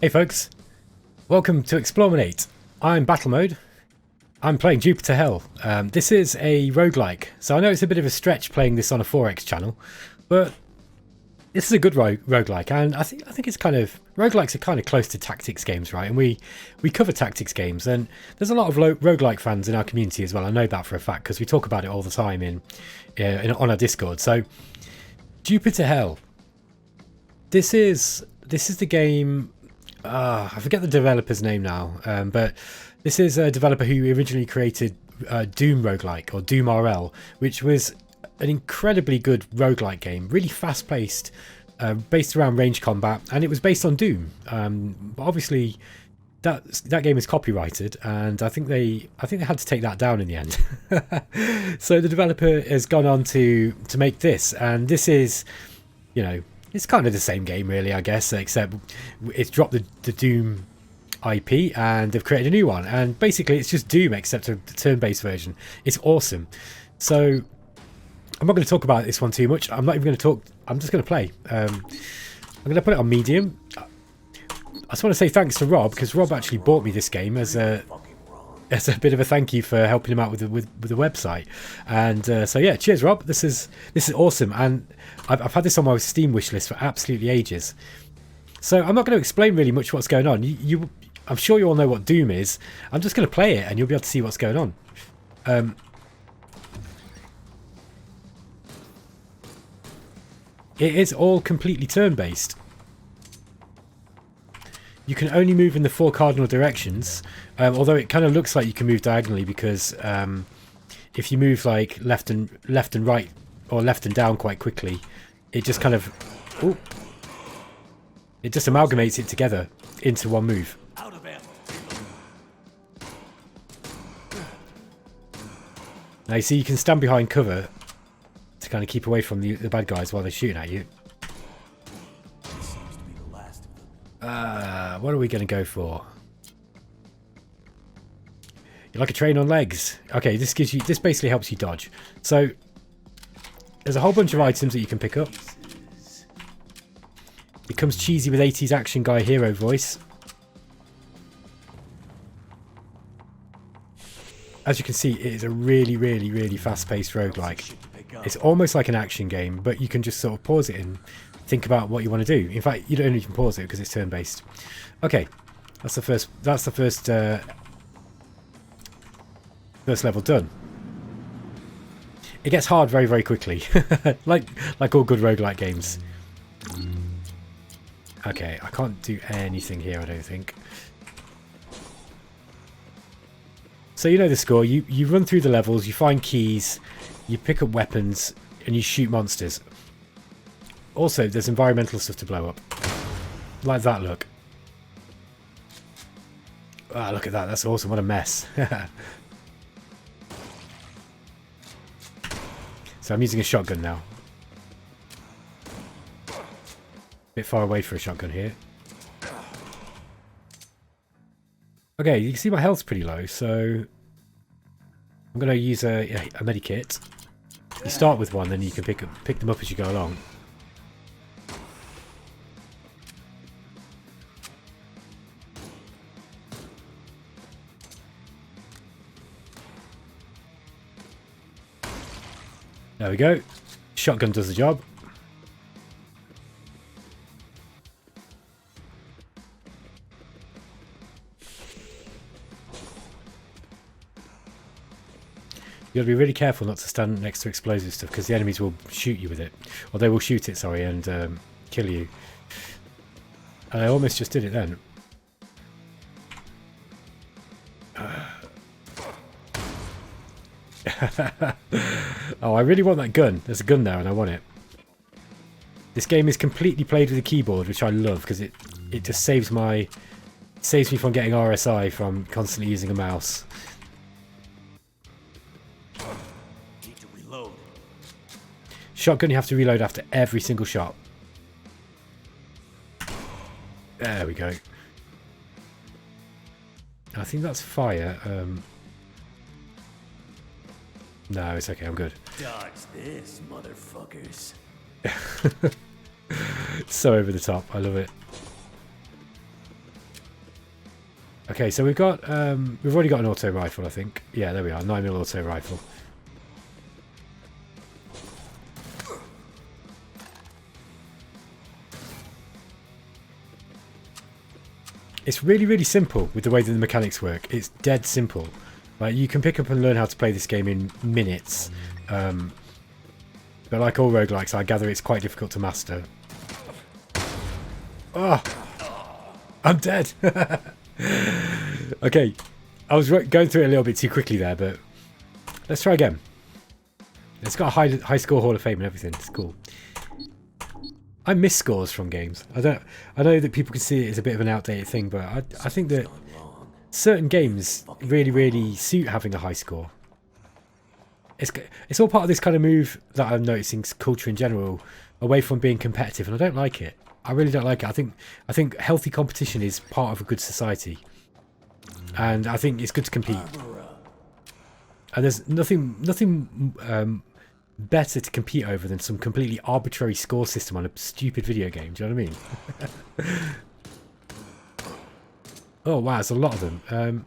Hey folks, welcome to eXplore. I'm BattleMode. I'm playing Jupiter Hell. This is a roguelike, so I know it's a bit of a stretch playing this on a 4X channel, but this is a good roguelike, and I think it's kind of, roguelikes are kind of close to tactics games, right? And we cover tactics games, and there's a lot of roguelike fans in our community as well. I know that for a fact because we talk about it all the time on our Discord. So Jupiter Hell. This is the game. I forget the developer's name now, but this is a developer who originally created Doom roguelike, or Doom RL, which was an incredibly good roguelike game, really fast-paced, based around range combat, and it was based on Doom. But obviously, that game is copyrighted, and I think they had to take that down in the end. So the developer has gone on to make this, and this is, you know, it's kind of the same game really, I guess, except it's dropped the Doom IP and they've created a new one, and basically it's just Doom except a turn-based version. It's awesome. So I'm not going to talk about this one too much. I'm not even going to talk. I'm just going to play. I'm going to put it on medium. I just want to say thanks to Rob, because Rob actually bought me this game as a bit of a thank you for helping him out with the website. And so yeah, cheers Rob. This is awesome, and I've had this on my Steam wish list for absolutely ages. So I'm not going to explain really much what's going on. I'm sure you all know what Doom is. I'm just going to play it and you'll be able to see what's going on. It is all completely turn-based. You can only move in the 4 cardinal directions, although it kind of looks like you can move diagonally, because if you move like left and right, or left and down quite quickly, it just kind of it just amalgamates it together into one move. Now you see you can stand behind cover to kind of keep away from the bad guys while they're shooting at you. What are we going to go for? You're like a train on legs. Okay, this basically helps you dodge. So there's a whole bunch of items that you can pick up. It comes cheesy with 80s action guy hero voice. As you can see, it is a really, really, really fast-paced roguelike. It's almost like an action game, but you can just sort of pause it and think about what you want to do. In fact, you don't even pause it because it's turn-based. Okay, that's the first level done. It gets hard very, very quickly, like all good roguelike games. Okay, I can't do anything here, I don't think. So you know the score. You run through the levels, you find keys, you pick up weapons, and you shoot monsters. Also, there's environmental stuff to blow up. Like that, look. Ah, look at that. That's awesome. What a mess. So I'm using a shotgun now. Bit far away for a shotgun here. Okay, you can see my health's pretty low, so I'm going to use a medikit. You start with one, then you can pick them up as you go along. There we go. Shotgun does the job. You got to be really careful not to stand next to explosive stuff, because the enemies will shoot you with it, or they will shoot it, sorry, and kill you. And I almost just did it then. Oh, I really want that gun. There's a gun there and I want it. This game is completely played with a keyboard, which I love, because it just saves me from getting RSI from constantly using a mouse. Need to reload. Shotgun, you have to reload after every single shot. There we go. I think that's fire. No, it's okay, I'm good. Dodge this, motherfuckers. So over the top, I love it. Okay, so we've got we've already got an auto rifle, I think. Yeah, there we are, 9mm auto rifle. It's really, really simple with the way that the mechanics work. It's dead simple. Like, you can pick up and learn how to play this game in minutes. But like all roguelikes, I gather it's quite difficult to master. Oh! I'm dead! Okay, I was going through it a little bit too quickly there, but let's try again. It's got a high score Hall of Fame and everything. It's cool. I miss scores from games. I know that people can see it as a bit of an outdated thing, but I think that certain games really, really suit having a high score. It's all part of this kind of move that I'm noticing culture in general, away from being competitive, and I don't like it. I really don't like it. I think healthy competition is part of a good society, and I think it's good to compete. And there's nothing better to compete over than some completely arbitrary score system on a stupid video game. Do you know what I mean? Oh wow, there's a lot of them.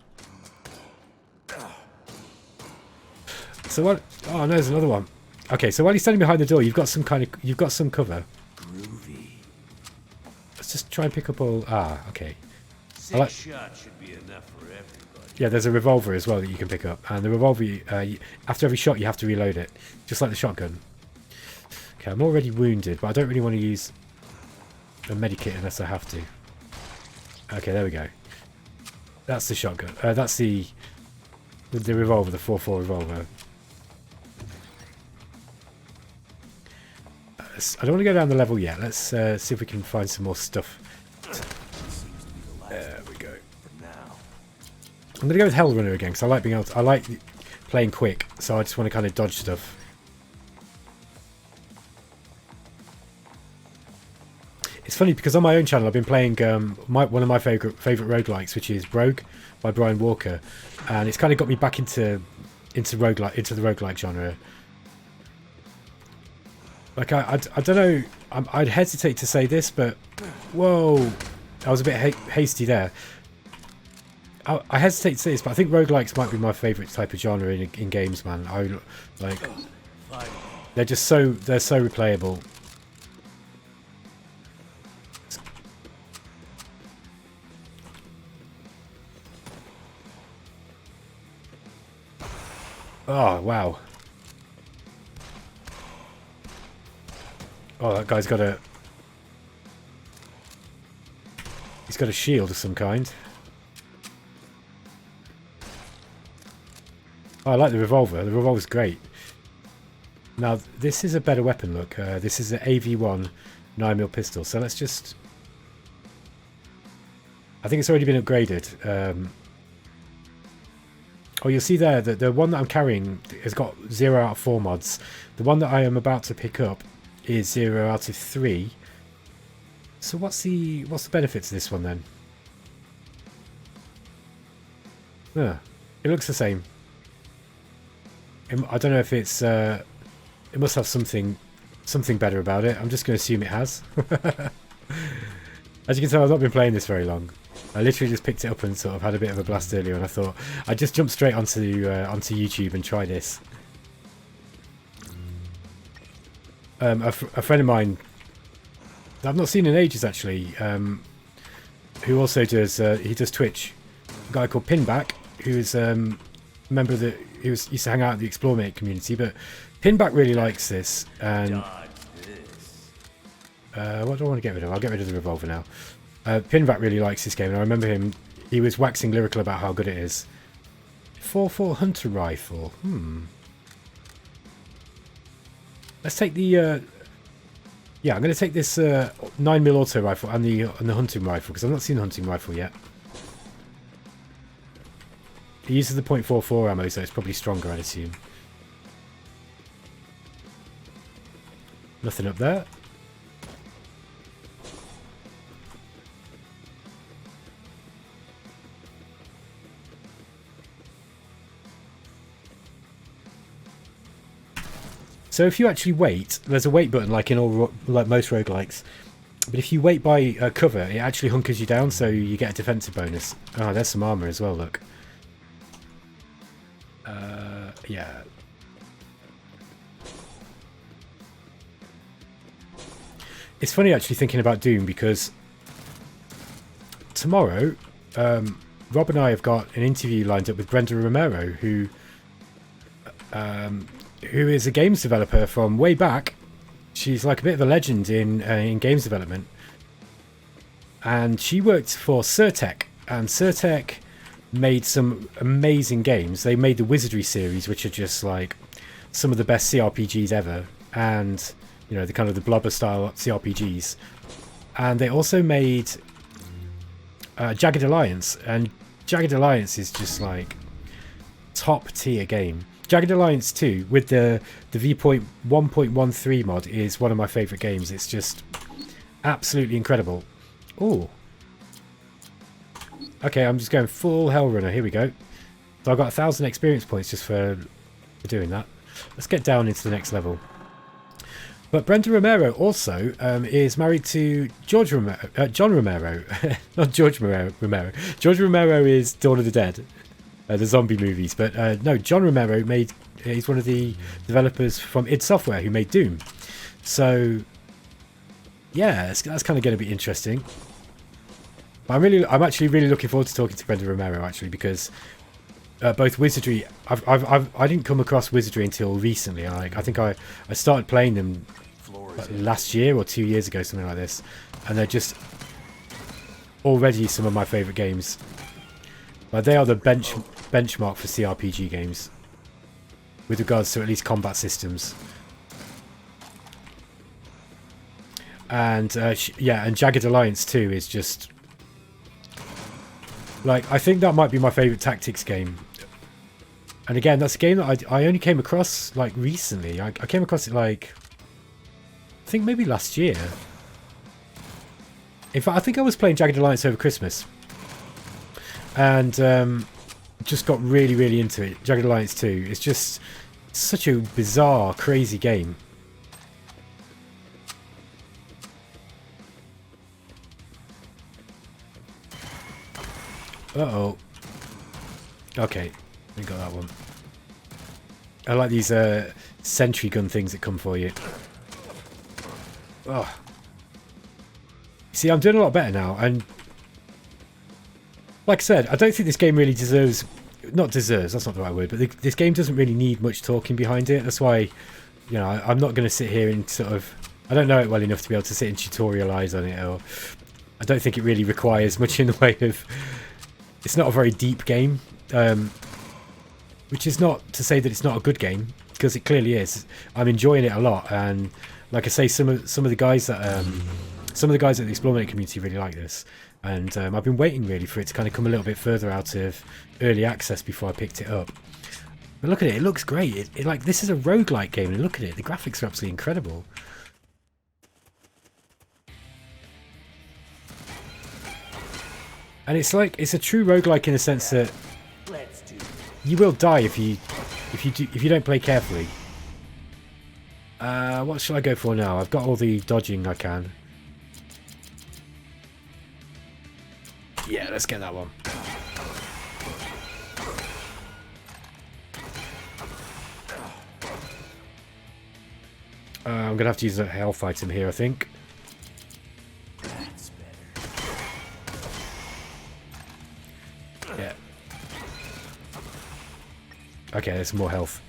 So what? Oh no, there's another one. Okay, so while you're standing behind the door, you've got some cover. Groovy. Let's just try and pick up all. Ah, okay. Six shots should be enough for everybody. Yeah, there's a revolver as well that you can pick up, and the revolver, after every shot, you have to reload it, just like the shotgun. Okay, I'm already wounded, but I don't really want to use a medikit unless I have to. Okay, there we go. That's the shotgun. That's the revolver, the 4.4 revolver. I don't want to go down the level yet. Let's see if we can find some more stuff. There we go. I'm going to go with Hell Runner again because I like being able to, I like playing quick, so I just want to kind of dodge stuff. It's funny because on my own channel I've been playing one of my favourite roguelikes, which is Rogue by Brian Walker, and it's kind of got me back into the roguelike genre. Like I don't know, I'd hesitate to say this, but whoa, I was a bit hasty there. I hesitate to say this, but I think roguelikes might be my favourite type of genre in games, man. They're so replayable. Oh wow. Oh, that guy's got a... He's got a shield of some kind. Oh, I like the revolver. The revolver's great. Now, this is a better weapon, look. This is an AV1 9mm pistol. So let's just... I think it's already been upgraded. Oh, you'll see there that the one that I'm carrying has got 0 out of 4 mods. The one that I am about to pick up is 0 out of 3. So what's the benefit to this one then? It looks the same. I don't know if it's it must have something better about it. I'm just going to assume it has. As you can tell, I've not been playing this very long. I literally just picked it up and sort of had a bit of a blast earlier, and I thought I'd just jump straight onto YouTube and try this. A friend of mine that I've not seen in ages actually, who also does he does Twitch, a guy called Pinback, who's a member of the used to hang out at the Explore Mate community, but Pinback really likes this, and what do I want to get rid of? I'll get rid of the revolver now. Pinback really likes this game, and I remember he was waxing lyrical about how good it is. 4.4 hunter rifle. Let's take the yeah, I'm going to take this 9mm auto rifle and the hunting rifle, because I've not seen the hunting rifle yet. It uses the .44 ammo, so it's probably stronger, I'd assume. Nothing up there. So if you actually wait, there's a wait button like in most roguelikes, But if you wait by cover, it actually hunkers you down, so you get a defensive bonus. Oh, there's some armor as well, look. Yeah. It's funny actually thinking about Doom, because tomorrow, Rob and I have got an interview lined up with Brenda Romero, who is a games developer from way back. She's like a bit of a legend in games development. And she worked for Surtech, and Surtech made some amazing games. They made the Wizardry series, which are just like some of the best CRPGs ever, and you know, the kind of the blobber style CRPGs. And they also made Jagged Alliance, and Jagged Alliance is just like top tier game. Jagged Alliance 2 with the V.1.13 mod is one of my favourite games. It's just absolutely incredible. Oh. Okay, I'm just going full Hell Runner. Here we go. So I've got 1,000 experience points just for doing that. Let's get down into the next level. But Brenda Romero also is married to John Romero. Not George Romero. George Romero is Dawn of the Dead. The zombie movies, but no, John Romero he's one of the developers from id Software who made Doom. So yeah, that's kind of going to be interesting. But I'm actually really looking forward to talking to Brenda Romero, actually, because both Wizardry, I didn't come across Wizardry until recently. I think I started playing them like last year or 2 years ago, something like this, and they're just already some of my favourite games. Like, they are the benchmark for CRPG games with regards to at least combat systems. And yeah, and Jagged Alliance 2 is just like, I think that might be my favourite tactics game. And again, that's a game that I only came across like recently. I came across it like, I think maybe last year. In fact, I think I was playing Jagged Alliance over Christmas. And just got really into it. Jagged Alliance 2. It's just such a bizarre, crazy game. Uh-oh. Okay, we got that one. I like these sentry gun things that come for you. Oh. See, I'm doing a lot better now, and like I said, I don't think this game really deserves... Not deserves, that's not the right word, but this game doesn't really need much talking behind it. That's why, you know, I'm not going to sit here and sort of... I don't know it well enough to be able to sit and tutorialise on it, or... I don't think it really requires much in the way of... It's not a very deep game, which is not to say that it's not a good game, because it clearly is. I'm enjoying it a lot, and like I say, some of the guys that at the EXPLORE community really like this, and I've been waiting really for it to kind of come a little bit further out of early access before I picked it up. But look at it; it looks great. It like, this is a roguelike game, and look at it; the graphics are absolutely incredible. And it's like, it's a true roguelike in the sense that you will die if you don't play carefully. What shall I go for now? I've got all the dodging I can. Yeah, let's get that one. I'm gonna have to use a health item here, I think. Yeah. Okay, there's some more health.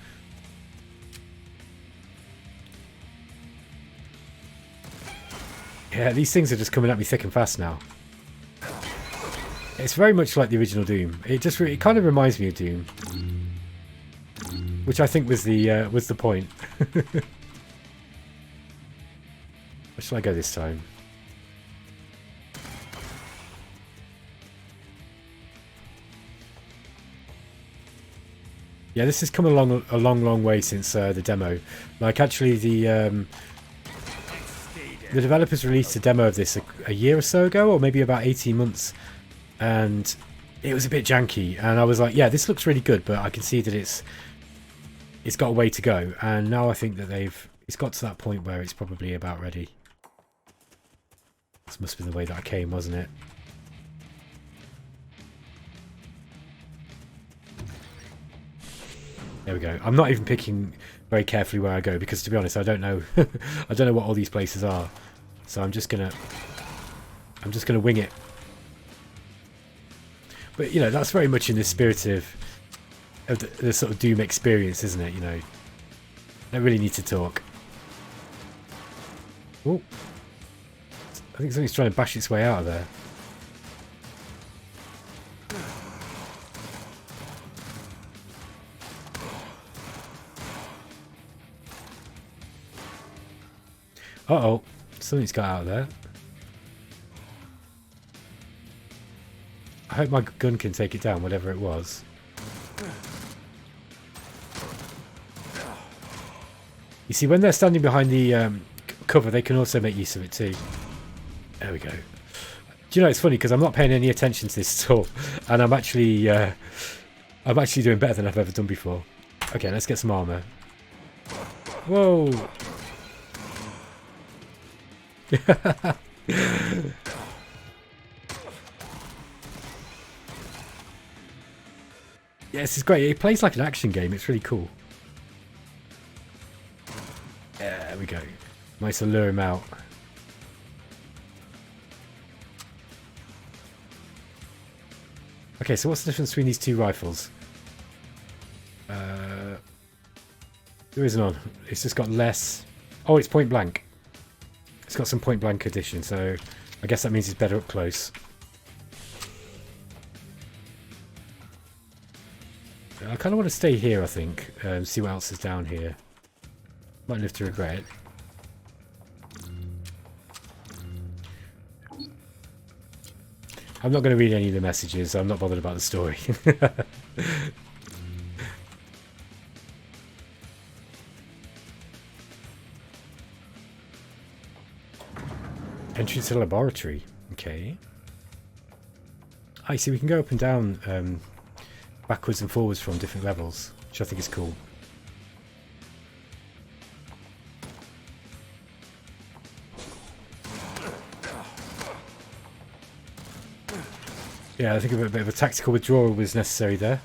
Yeah, these things are just coming at me thick and fast now. It's very much like the original Doom. It kind of reminds me of Doom, which I think was the point. Where shall I go this time? Yeah, this has come along a long way since the demo. Like, actually, the developers released a demo of this a year or so ago, or maybe about 18 months, and it was a bit janky. And I was like, yeah, this looks really good, but I can see that it's got a way to go. And now I think that it's got to that point where it's probably about ready. This must be the way that I came, wasn't it? There we go. I'm not even picking very carefully where I go because, to be honest, I don't know. I don't know what all these places are, so I'm just gonna wing it. But you know, that's very much in the spirit of the sort of Doom experience, isn't it? You know, don't really need to talk. Oh, I think something's trying to bash its way out of there. Uh-oh, something's got out of there. I hope my gun can take it down, whatever it was. You see, when they're standing behind the cover, they can also make use of it too. There we go. Do you know, it's funny because I'm not paying any attention to this at all, and I'm actually doing better than I've ever done before. Okay, let's get some armor. Whoa! Yeah, this is great. It plays like an action game. It's really cool. Yeah, there we go. Nice to lure him out. Okay, so what's the difference between these two rifles? There isn't on. It's just got less... Oh, it's point blank. It's got some point blank addition, so I guess that means it's better up close. I kind of want to stay here, I think. See what else is down here. Might live to regret it. I'm not going to read any of the messages. I'm not bothered about the story. Entry to the laboratory. Okay. I see we can go up and down backwards and forwards from different levels, which I think is cool. Yeah, I think a bit of a tactical withdrawal was necessary there.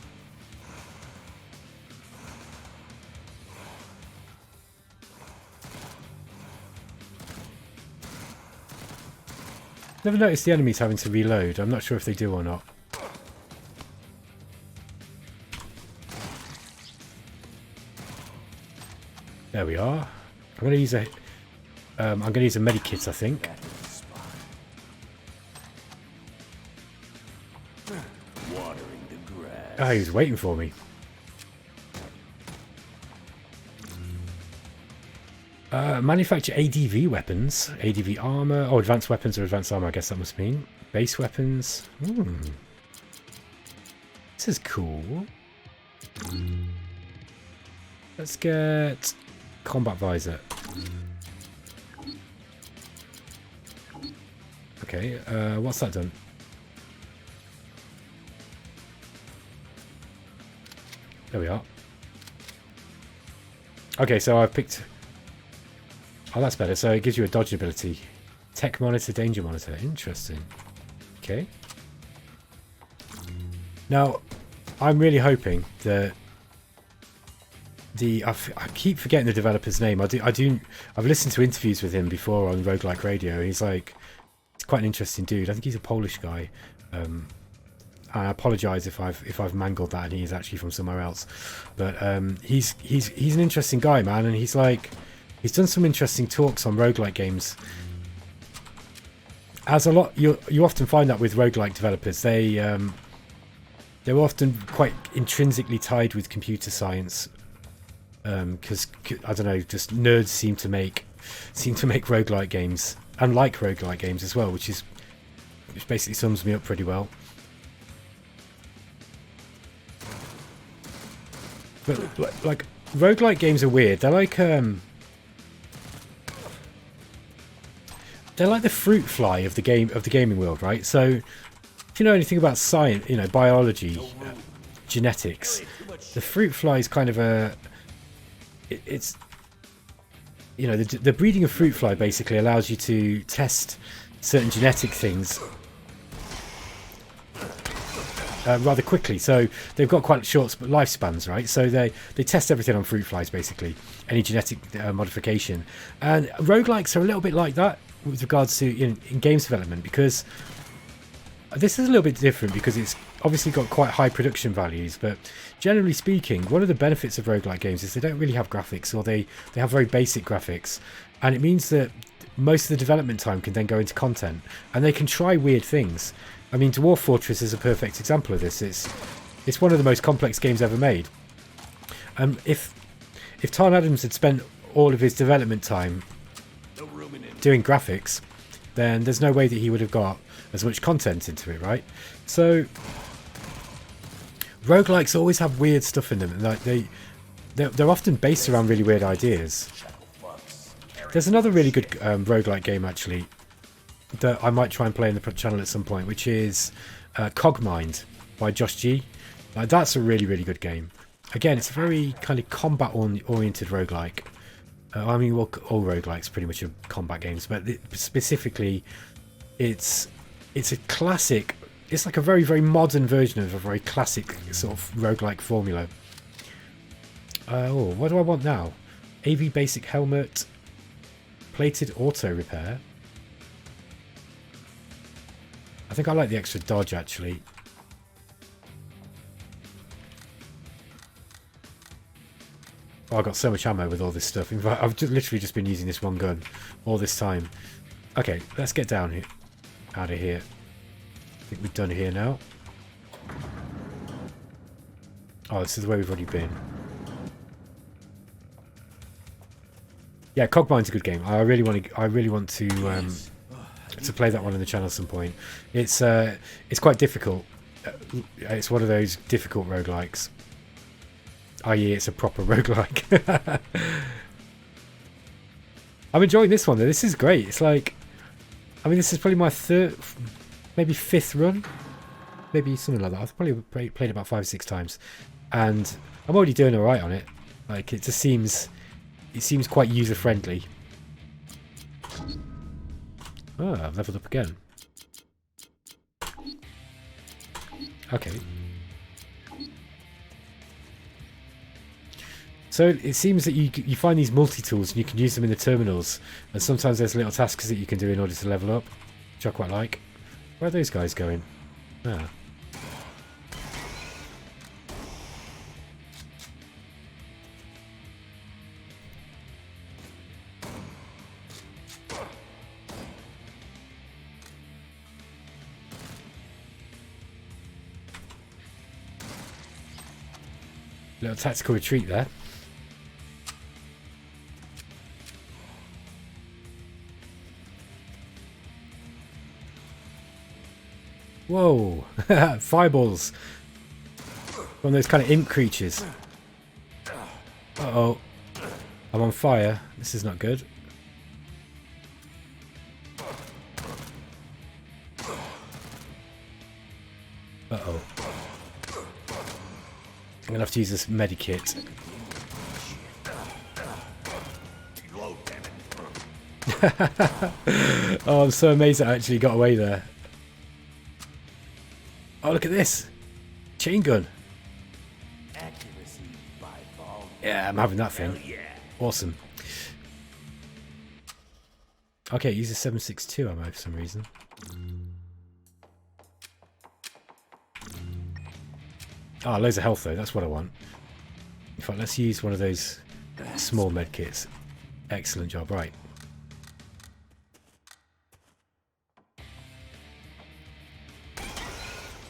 Never noticed the enemies having to reload. I'm not sure if they do or not. There we are. I'm going to use a medikit, I think. Oh, he was waiting for me. Manufacture ADV weapons. ADV armor. Oh, advanced weapons or advanced armor, I guess that must mean. Base weapons. This is cool. Let's get combat visor. Okay, what's that done? There we are. Okay, so I've picked... Oh, that's better. So it gives you a dodge ability. Tech monitor, danger monitor. Interesting. Okay. Now, I'm really hoping that I keep forgetting the developer's name. I've listened to interviews with him before on Roguelike Radio. He's quite an interesting dude. I think he's a Polish guy. And I apologise if I've mangled that and he's actually from somewhere else. But he's an interesting guy, man, and he's done some interesting talks on roguelike games. As a lot, you often find that with roguelike developers, they're often quite intrinsically tied with computer science, because I don't know, just nerds seem to make roguelike games and like roguelike games as well, which basically sums me up pretty well. But like roguelike games are weird. They're like the fruit fly of the gaming world, right? So if you know anything about science, biology, genetics, the fruit fly is kind of the breeding of fruit fly basically allows you to test certain genetic things rather quickly. So they've got quite short lifespans, right? So they test everything on fruit flies, basically, any genetic modification. And roguelikes are a little bit like that with regards to in games development, because this is a little bit different because it's obviously got quite high production values, but generally speaking, one of the benefits of roguelike games is they don't really have graphics, or they have very basic graphics, and it means that most of the development time can then go into content, and they can try weird things. I mean, Dwarf Fortress is a perfect example of this. It's one of the most complex games ever made. If Tarn Adams had spent all of his development time doing graphics, then there's no way that he would have got as much content into it, right? So roguelikes always have weird stuff in them. Like they're often based around really weird ideas. There's another really good roguelike game actually that I might try and play in the channel at some point, which is Cogmind by Josh G. That's a really, really good game. Again, it's a very kind of combat-oriented roguelike. I mean, well, all roguelikes pretty much are combat games, but specifically, it's a classic. It's like a very, very modern version of a very classic sort of roguelike formula. What do I want now? AV basic helmet, plated auto repair. I think I like the extra dodge actually. Oh, I got so much ammo with all this stuff. In fact, I've literally just been using this one gun all this time. Okay, let's get down here, out of here. I think we've done here now. Oh, this is the way we've already been. Yeah, Cogmind's a good game. I really want to play that one on the channel at some point. It's quite difficult. It's one of those difficult roguelikes. I.e. it's a proper roguelike. I'm enjoying this one though. This is great. It's like, I mean, this is probably my third, maybe fifth run, maybe something like that. I've probably played about 5 or 6 times, and I'm already doing alright on it. Like, it just seems quite user friendly. Oh, I've leveled up again. Okay. So it seems that you find these multi-tools and you can use them in the terminals, and sometimes there's little tasks that you can do in order to level up, which I quite like. Where are those guys going? Ah. Little tactical retreat there. Whoa! Fireballs! One of those kind of imp creatures. Uh-oh. I'm on fire. This is not good. Uh-oh. I'm going to have to use this medikit. Oh, I'm so amazed I actually got away there. Oh, look at this! Chain gun! Yeah, I'm having that thing. Awesome. Okay, use a 7.62 ammo for some reason. Ah, loads of health though, that's what I want. In fact, let's use one of those small medkits. Excellent job, right.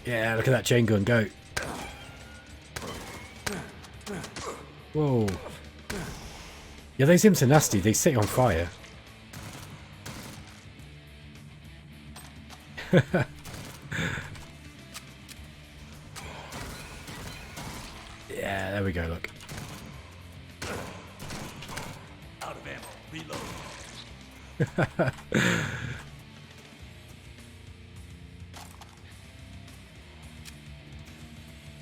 Yeah, look at that chain gun, go. Whoa. Yeah, those imps are nasty, they set you on fire. Yeah, there we go, look. Out of ammo, reload.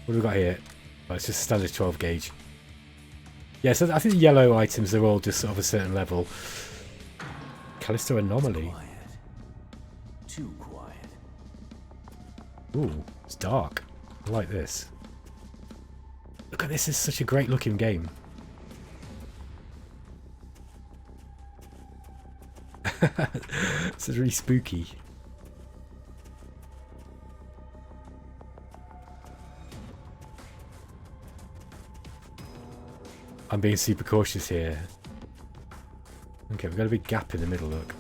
What have we got here? Oh, it's just a standard 12 gauge. Yeah, so I think the yellow items are all just sort of a certain level. Callisto Anomaly. too quiet. Ooh, it's dark. I like this. Look at this, it's such a great looking game. This is really spooky. I'm being super cautious here. Okay, we've got a big gap in the middle, look.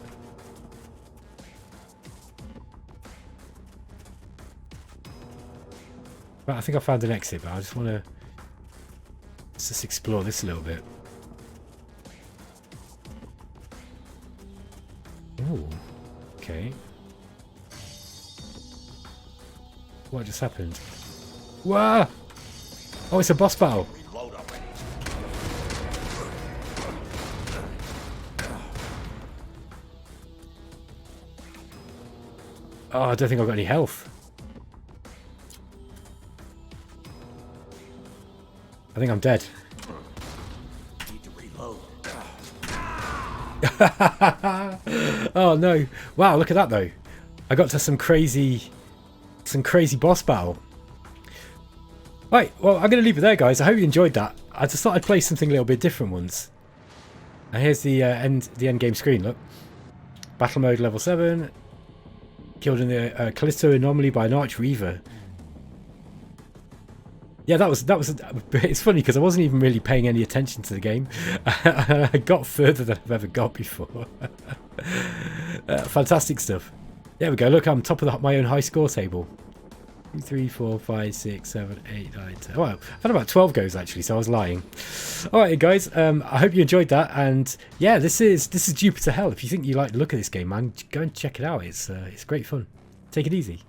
Right, I think I found an exit, but I just want to... Let's just explore this a little bit. Ooh, okay. What just happened? Whoa! Oh, it's a boss battle. Oh, I don't think I've got any health. I think I'm dead. Need to reload. Oh no. Wow, look at that though. I got to some crazy boss battle. Right, well, I'm going to leave it there, guys. I hope you enjoyed that. I just thought I'd play something a little bit different once. And here's the end game screen, look. Battle mode level 7. Killed in the Callisto anomaly by an Arch Reaver. Yeah, that was. It's funny because I wasn't even really paying any attention to the game. I got further than I've ever got before. Fantastic stuff. There we go. Look, I'm top of my own high score table. 2, 3, 4, 5, 6, 7, 8, 9, 10. Well, I've had about 12 goes actually, so I was lying. Alright guys, I hope you enjoyed that, and yeah, this is Jupiter Hell. If you think you like the look of this game, man, go and check it out. It's great fun. Take it easy.